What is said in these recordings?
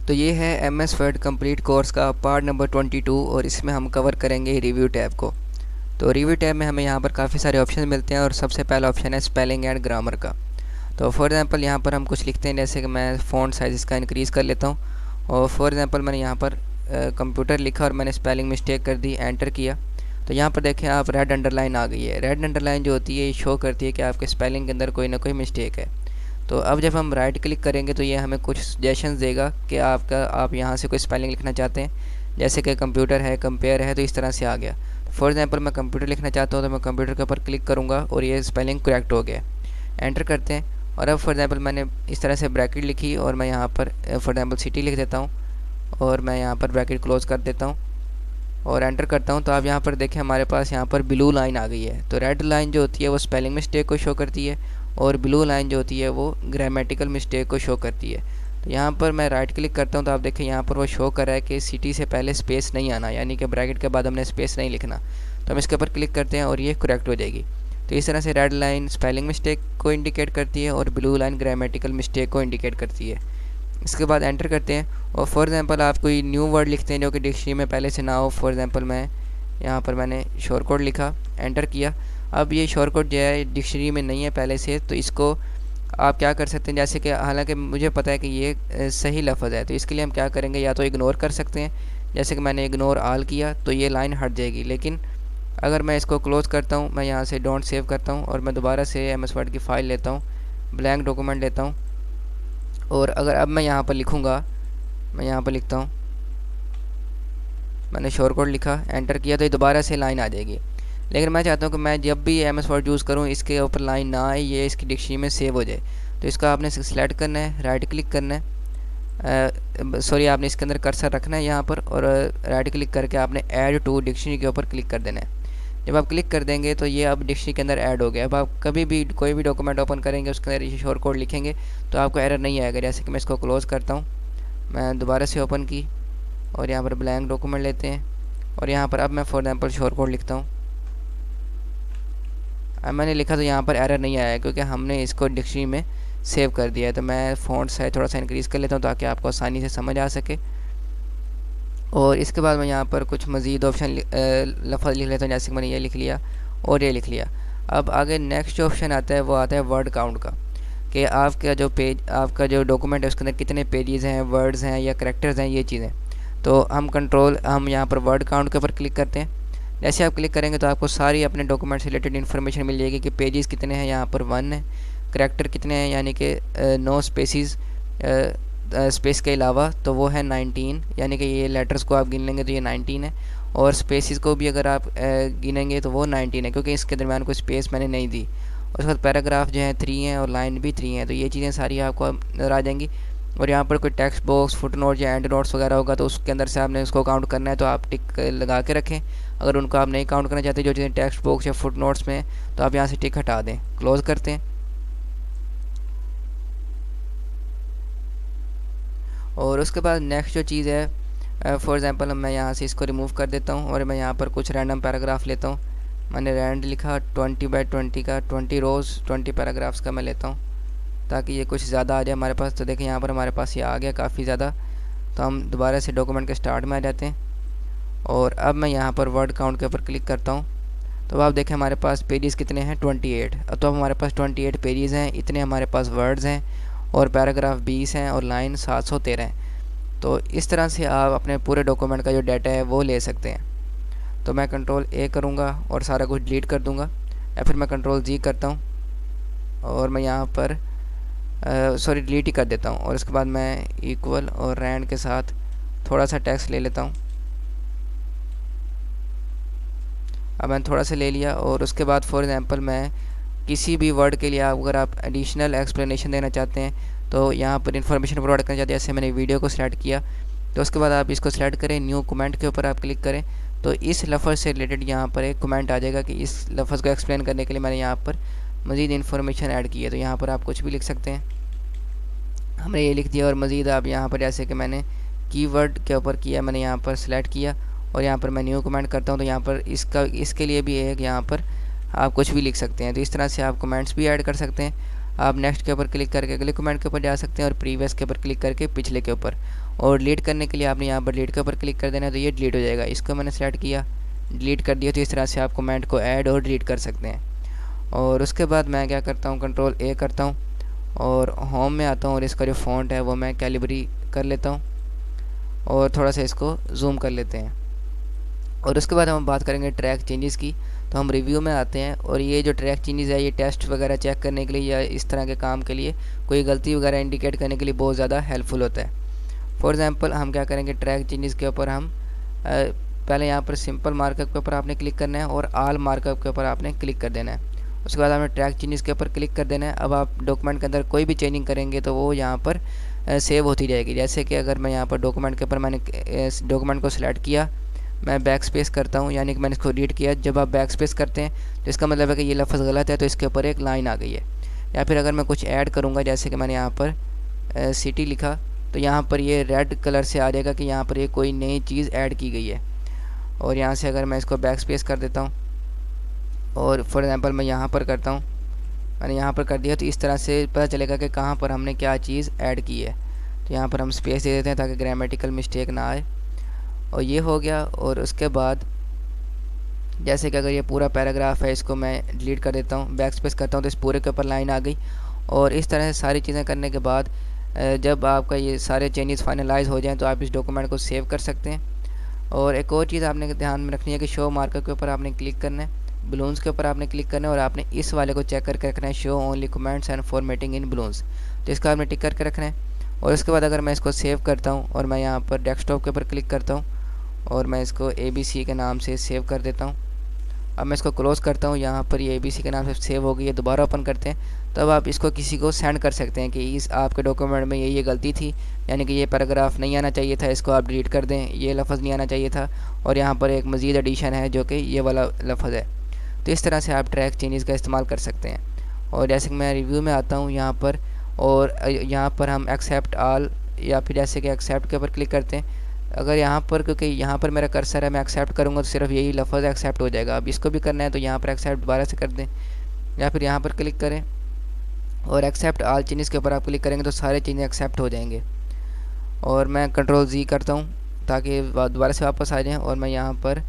तो ये है MS वर्ड कंप्लीट कोर्स का पार्ट नंबर 22 और इसमें हम कवर करेंगे रिव्यू टैब को। तो रिव्यू टैब में हमें यहाँ पर काफ़ी सारे ऑप्शन मिलते हैं और सबसे पहला ऑप्शन है स्पेलिंग एंड ग्रामर का। तो फॉर एग्ज़ाम्पल यहाँ पर हम कुछ लिखते हैं, जैसे कि मैं फ़ॉन्ट साइज़ इसका इंक्रीज़ कर लेता हूँ और फॉर एग्ज़ाम्पल मैंने यहाँ पर कंप्यूटर लिखा और मैंने स्पेलिंग मिस्टेक कर दी, एंटर किया। तो यहाँ पर देखें आप, रेड अंडरलाइन आ गई है। रेड अंडरलाइन जो होती है ये शो करती है कि आपके स्पेलिंग के अंदर कोई ना कोई मिस्टेक है। तो अब जब हम राइट क्लिक करेंगे तो ये हमें कुछ सजेशंस देगा कि आप यहाँ से कोई स्पेलिंग लिखना चाहते हैं, जैसे कि कंप्यूटर है, कंपेयर है, तो इस तरह से आ गया। फॉर एग्जांपल मैं कंप्यूटर लिखना चाहता हूँ तो मैं कंप्यूटर के ऊपर क्लिक करूँगा और ये स्पेलिंग करेक्ट हो गया। एंटर करते हैं और अब फॉर एग्जांपल मैंने इस तरह से ब्रैकेट लिखी और मैं यहाँ पर फॉर एग्जांपल सिटी लिख देता हूँ और मैं यहाँ पर ब्रैकेट क्लोज़ कर देता हूँ और एंटर करता हूँ। तो आप यहाँ पर देखें हमारे पास यहाँ पर ब्लू लाइन आ गई है। तो रेड लाइन जो होती है वो स्पेलिंग मिस्टेक को शो करती है और ब्लू लाइन जो होती है वो ग्रामेटिकल मिस्टेक को शो करती है। तो यहाँ पर मैं राइट क्लिक करता हूँ तो आप देखें यहाँ पर वो शो कर रहा है कि सिटी से पहले स्पेस नहीं आना, यानी कि ब्रैकेट के बाद हमने स्पेस नहीं लिखना। तो हम इसके ऊपर क्लिक करते हैं और ये करेक्ट हो जाएगी। तो इस तरह से रेड लाइन स्पेलिंग मिस्टेक को इंडिकेट करती है और ब्लू लाइन ग्रामेटिकल मिस्टेक को इंडिकेट करती है। इसके बाद एंटर करते हैं और फॉर एग्ज़ाम्पल आप कोई न्यू वर्ड लिखते हैं जो कि डिक्शनरी में पहले से ना हो। फॉर एग्ज़ाम्पल मैं यहाँ पर मैंने शॉर्ट कोड लिखा, एंटर किया। अब ये शॉर्ट कोड जो है डिक्शनरी में नहीं है पहले से, तो इसको आप क्या कर सकते हैं, जैसे कि हालांकि मुझे पता है कि ये सही लफ्ज़ है, तो इसके लिए हम क्या करेंगे, या तो इग्नोर कर सकते हैं, जैसे कि मैंने इग्नोर ऑल किया तो ये लाइन हट जाएगी। लेकिन अगर मैं इसको क्लोज़ करता हूँ, मैं यहाँ से डोंट सेव करता हूँ और मैं दोबारा से MS वर्ड की फ़ाइल लेता हूँ, ब्लैंक डॉक्यूमेंट लेता हूँ और अगर अब मैं यहाँ पर लिखूँगा, मैं यहाँ पर लिखता हूँ, मैंने शॉर्ट कोड लिखा, एंटर किया, तो ये दोबारा से लाइन आ जाएगी। लेकिन मैं चाहता हूँ कि मैं जब भी MS वर्ड यूज़ करूँ इसके ऊपर लाइन ना आए, ये इसकी डिक्शनरी में सेव हो जाए। तो इसका आपने सेलेक्ट करना है, राइट क्लिक करना है, सॉरी आपने इसके अंदर कर्सर रखना है यहाँ पर और राइट क्लिक करके आपने ऐड टू डिक्शनरी के ऊपर क्लिक कर देना है। जब आप क्लिक कर देंगे तो ये अब डिक्शनरी के अंदर ऐड हो गया। अब आप कभी भी कोई भी डॉक्यूमेंट ओपन करेंगे उसके अंदर ये शॉर्ट कोड लिखेंगे तो आपको एरर नहीं आएगा। जैसे कि मैं इसको क्लोज़ करता हूँ, मैं दोबारा से ओपन की और यहाँ पर ब्लैंक डॉक्यूमेंट लेते हैं और यहाँ पर अब मैं फॉर एग्जाम्पल शॉर्ट कोड लिखता हूँ। अब मैंने लिखा तो यहाँ पर एरर नहीं आया क्योंकि हमने इसको डिक्शनरी में सेव कर दिया है। तो मैं फ़ॉन्ट साइज थोड़ा सा इंक्रीज़ कर लेता हूँ ताकि आपको आसानी से समझ आ सके। और इसके बाद मैं यहाँ पर कुछ मज़ीद ऑप्शन लफ्ज़ लिख लेता हूँ, जैसे कि मैंने ये लिख लिया और ये लिख लिया। अब आगे नेक्स्ट जो ऑप्शन आता है वो आता है वर्ड काउंट का, कि आपका जो डॉक्यूमेंट है उसके अंदर कितने पेजेस हैं, वर्ड्स हैं या करैक्टर्स हैं, ये चीज़ें। तो हम यहाँ पर वर्ड काउंट के ऊपर क्लिक करते हैं। जैसे आप क्लिक करेंगे तो आपको सारी अपने डॉक्यूमेंट से रिलेटेड इन्फॉर्मेशन मिल जाएगी कि पेजेस कितने हैं, यहाँ पर 1 है, करैक्टर कितने हैं यानी कि 9 स्पेसिस स्पेस के अलावा तो वो है 19, यानी कि ये लेटर्स को आप गिन लेंगे तो ये 19 है और स्पेसिस को भी अगर आप गिनेंगे तो वो 19 है क्योंकि इसके दरम्यान कोई स्पेस मैंने नहीं दी। और उसके बाद पैराग्राफ जो है 3 हैं और लाइन भी 3 हैं। तो ये चीज़ें सारी आपको नज़र आ जाएंगी। और यहाँ पर कोई टेक्स्ट बॉक्स, फुट नोट या एंड नोट्स वगैरह होगा तो उसके अंदर से आपने उसको काउंट करना है, तो आप टिक लगा के रखें। अगर उनको आप नहीं काउंट करना चाहते जो चीज़ें टेक्स्ट बॉक्स या फुट नोट्स में, तो आप यहाँ से टिक हटा दें, क्लोज़ करते हैं। और उसके बाद नेक्स्ट जो चीज़ है, फॉर एग्ज़ाम्पल मैं यहाँ से इसको रिमूव कर देता हूँ और मैं यहाँ पर कुछ रैंडम पैराग्राफ लेता हूँ। मैंने रैंड लिखा 20x20 का, 20 रोज़ 20 पैराग्राफ्स का मैं लेता हूँ ताकि ये कुछ ज़्यादा आ जाए हमारे पास। तो देखें यहाँ पर हमारे पास ये आ गया काफ़ी ज़्यादा। तो हम दोबारा से डॉक्यूमेंट के स्टार्ट में आ जाते हैं और अब मैं यहाँ पर वर्ड काउंट के ऊपर क्लिक करता हूँ। तो आप देखें हमारे पास पेजेस कितने हैं, 28। तो अब हमारे पास 28 पेजेस हैं, इतने हमारे पास वर्ड्स हैं और पैराग्राफ 20 हैं और लाइन 713 हैं। तो इस तरह से आप अपने पूरे डॉक्यूमेंट का जो डाटा है वो ले सकते हैं। तो मैं Ctrl+A करूँगा और सारा कुछ डिलीट कर दूँगा, या फिर मैं Ctrl+G करता हूँ और मैं यहाँ पर सॉरी डिलीट ही कर देता हूँ। और उसके बाद मैं इक्वल और रैंड के साथ थोड़ा सा टेक्स्ट ले लेता हूँ। अब मैंने थोड़ा सा ले लिया और उसके बाद फॉर एग्ज़ाम्पल मैं किसी भी वर्ड के लिए अगर आप एडिशनल एक्सप्लेनेशन देना चाहते हैं तो यहाँ पर इन्फॉर्मेशन प्रोवाइड करना चाहते हैं, जैसे मैंने वीडियो को सिलेक्ट किया तो उसके बाद आप इसको सिलेक्ट करें, न्यू कमेंट के ऊपर आप क्लिक करें तो इस लफ्ज़ से रिलेटेड यहाँ पर एक कमेंट आ जाएगा कि इस लफ्ज़ को एक्सप्लेन करने के लिए मैंने यहाँ पर मज़ीद इन्फॉर्मेशन ऐड की है। तो यहाँ पर आप कुछ भी लिख सकते हैं, हमने ये लिख दिया। और मज़ीद आप यहाँ पर जैसे कि मैंने कीवर्ड के ऊपर किया, मैंने यहाँ पर सिलेक्ट किया और यहाँ पर मैं न्यू कमेंट करता हूँ तो यहाँ पर इसके लिए भी एक यहाँ पर आप कुछ भी लिख सकते हैं। तो इस तरह से आप कमेंट्स भी ऐड कर सकते हैं। आप नेक्स्ट के ऊपर क्लिक करके अगले कमेंट के ऊपर जा सकते हैं और प्रीवियस के ऊपर क्लिक करके पिछले के ऊपर। और डिलीट करने के लिए आपने यहाँ पर डिलीट के ऊपर क्लिक कर देना है, तो ये डिलीट हो जाएगा। इसको मैंने सेलेक्ट किया, डिलीट कर दिया। तो इस तरह से आप कमेंट को ऐड और डिलीट कर सकते हैं। और उसके बाद मैं क्या करता हूँ, कंट्रोल ए करता हूँ और होम में आता हूँ और इसका जो फ़ॉन्ट है वो मैं कैलिब्री कर लेता हूँ और थोड़ा सा इसको जूम कर लेते हैं। और उसके बाद हम बात करेंगे ट्रैक चेंजेस की। तो हम रिव्यू में आते हैं और ये जो ट्रैक चेंजेस है ये टेस्ट वगैरह चेक करने के लिए या इस तरह के काम के लिए, कोई गलती वगैरह इंडिकेट करने के लिए बहुत ज़्यादा हेल्पफुल होता है। फॉर एग्जांपल हम क्या करेंगे, ट्रैक चेंजेस के ऊपर हम पहले यहाँ पर सिंपल मार्कअप के ऊपर आपने क्लिक करना है और ऑल मार्कअप के ऊपर आपने क्लिक कर देना है। उसके बाद आपने ट्रैक चेंजेस के ऊपर क्लिक कर देना है। अब आप डॉक्यूमेंट के अंदर कोई भी चेंजिंग करेंगे तो वो यहाँ पर सेव होती जाएगी। जैसे कि अगर मैं यहाँ पर डॉक्यूमेंट के ऊपर मैंने डॉक्यूमेंट को सिलेक्ट किया, मैं बैक स्पेस करता हूँ, यानी कि मैंने इसको रीड किया। जब आप बैक स्पेस करते हैं तो इसका मतलब है कि ये लफ्ज़ गलत है, तो इसके ऊपर एक लाइन आ गई है। या फिर अगर मैं कुछ ऐड करूँगा, जैसे कि मैंने यहाँ पर सिटी लिखा, तो यहाँ पर ये रेड कलर से आ जाएगा कि यहाँ पर ये कोई नई चीज़ ऐड की गई है। और यहाँ से अगर मैं इसको बैक स्पेस कर देता हूँ और फॉर एग्ज़ाम्पल मैं यहाँ पर करता हूँ, मैंने यहाँ पर कर दिया, तो इस तरह से पता चलेगा कि कहाँ पर हमने क्या चीज़ ऐड की है। तो यहाँ पर हम स्पेस दे देते हैं ताकि ग्रामेटिकल मिस्टेक ना आए। और ये हो गया। और उसके बाद जैसे कि अगर ये पूरा पैराग्राफ है, इसको मैं डिलीट कर देता हूँ, बैक स्पेस करता हूँ, तो इस पूरे के ऊपर लाइन आ गई। और इस तरह से सारी चीज़ें करने के बाद जब आपका ये सारे चेंजेस फाइनलाइज हो जाएं तो आप इस डॉक्यूमेंट को सेव कर सकते हैं। और एक और चीज़ आपने ध्यान में रखनी है कि शो मार्कर के ऊपर आपने क्लिक करना है, बलून्स के ऊपर आपने क्लिक करना है और आपने इस वाले को चेक करके रखना है, show only comments and formatting in balloons. तो इसका आपने टिक करके रखना है। और उसके बाद अगर मैं इसको सेव करता हूँ और मैं यहाँ पर डेस्कटॉप के ऊपर क्लिक करता हूँ और मैं इसको ABC के नाम से सेव कर देता हूँ। अब मैं इसको क्लोज़ करता हूँ, यहाँ पर ये ABC के नाम से सेव हो गई है। दोबारा ओपन करते हैं, तब आप इसको किसी को सेंड कर सकते हैं कि इस आपके डॉक्यूमेंट में ये गलती थी, यानी कि ये पैराग्राफ नहीं आना चाहिए था, इसको आप डिलीट कर दें, ये लफ्ज़ नहीं आना चाहिए था और यहाँ पर एक मज़ीद एडिशन है जो कि ये वाला लफ्ज़ है। तो इस तरह से आप ट्रैक चेंजेस का इस्तेमाल कर सकते हैं। और जैसे कि मैं रिव्यू में आता हूँ यहाँ पर, और यहाँ पर हम एक्सेप्ट ऑल या फिर जैसे कि एक्सेप्ट के ऊपर क्लिक करते हैं। अगर यहाँ पर, क्योंकि यहाँ पर मेरा कर्सर है, मैं एक्सेप्ट करूँगा तो सिर्फ यही लफ्ज़ एक्सेप्ट हो जाएगा। अब इसको भी करना है तो यहाँ पर एक्सेप्ट दोबारा से कर दें या फिर यहाँ पर क्लिक करें और एक्सेप्ट ऑल चेंजेस के ऊपर आप क्लिक करेंगे तो सारे चेंजेस एक्सेप्ट हो जाएंगे। और मैं कंट्रोल Z करता हूँ ताकि दोबारा से वापस आ जाएँ। और मैं यहाँ पर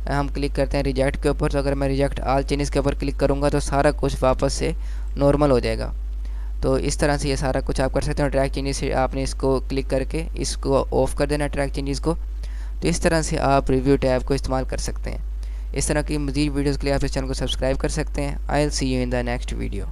हम क्लिक करते हैं रिजेक्ट के ऊपर, तो अगर मैं रिजेक्ट ऑल चेंजेस के ऊपर क्लिक करूँगा तो सारा कुछ वापस से नॉर्मल हो जाएगा। तो इस तरह से ये सारा कुछ आप कर सकते हैं। ट्रैक चेंजेस से आपने इसको क्लिक करके इसको ऑफ़ कर देना ट्रैक चेंजेस को। तो इस तरह से आप रिव्यू टैब को इस्तेमाल कर सकते हैं। इस तरह की मज़ीद वीडियोज़ के लिए आप इस चैनल को सब्सक्राइब कर सकते हैं। I will see you in the next video.